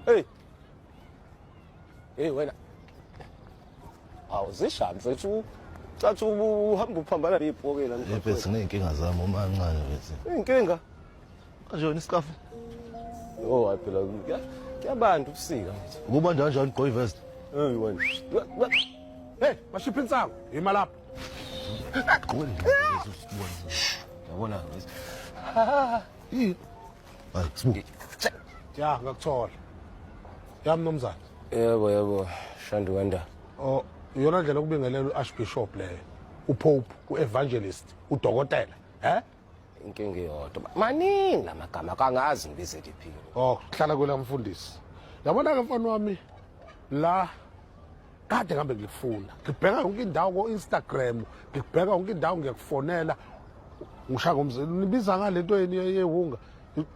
Hey. Hey wena. Awuzishami sethu. Cathi uhamba uphambana nezipoke la. Yephethe nginkinga zami uma kancane bese. Inkinga. Kanjani iskafu? Oh hayi phela kuyabantu ubusika ngithi. Kuba kanjani gqoyi vest? Hey wena. Hey, mashiphi insango, ima lapha. Gqoyi lesibona. Yabona ngithi. Hayi, sibu. Ya, ngakuthola. Yami nomzana. Yebo, Shandi wenda. Oh, iyona ndlela ukubingelela uArchbishop leyo. uPope, uEvangelist, udokotela, Inkinga iyodwa. Maningi lamagama kangazi ngibize liphini. Oh, hlala kwela mfundisi. Yabona ke mfana wami la kade ngambe ngikufuna. Ngibheka yonke indawo ku-Instagram, ngibheka yonke indawo ngiyakufonela. Ngishaya ngomzimba, nibiza ngalento yeni yehunga.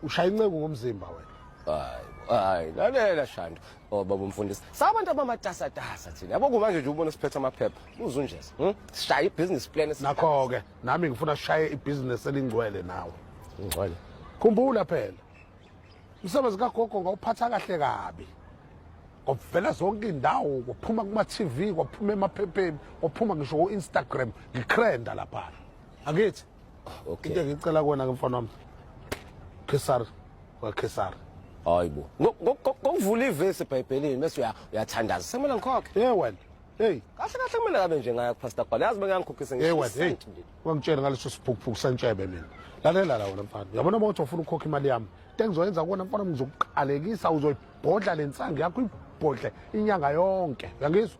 Ushaya inceku ngomzimba wena. Hayi, lalela Shandi. Oh baba umfundisi. Sabantu abamatasatasa thina. Yabo kumanje nje ubona siphethe amaphepha. Uzunjeza, Sishaya ibusiness plan Nakho ke, nami ngifuna sishaye ibusiness elingcwele nawe. Ngcwele. Khumbula phela. Umsebenzi kagogo ngawuphatha kahle kabi. Ngovela zonke indawo, kwaphuma kuma TV, kwaphuma emaphepheni, kwaphuma ngisho ku Instagram, ngikrenda lapha. Akithi? Okay. Into ngicela kuwena ke mfana wami. Kesar, Kesar. Hayibo. Ngokuvula ivesi eBhayibhelini bese uyathandaza. Semela ngikhokhe. Wena. Hey. Kahle kumele ngabe nje ngaya kuPastor Bhala. Yazi bengangikhokhisa ngisho. Hey. Ungangitshela ngaleso siphukuphuku sentshebe mina. Lalela la wena mfana. Yabona ukuthi ufuna ukukhokha imali yami. Into engizoyenza kuona mfana ngizokuqalekisa uzoyibhodla lensanga yakho ibhodle inyanga yonke. Uyangizwa?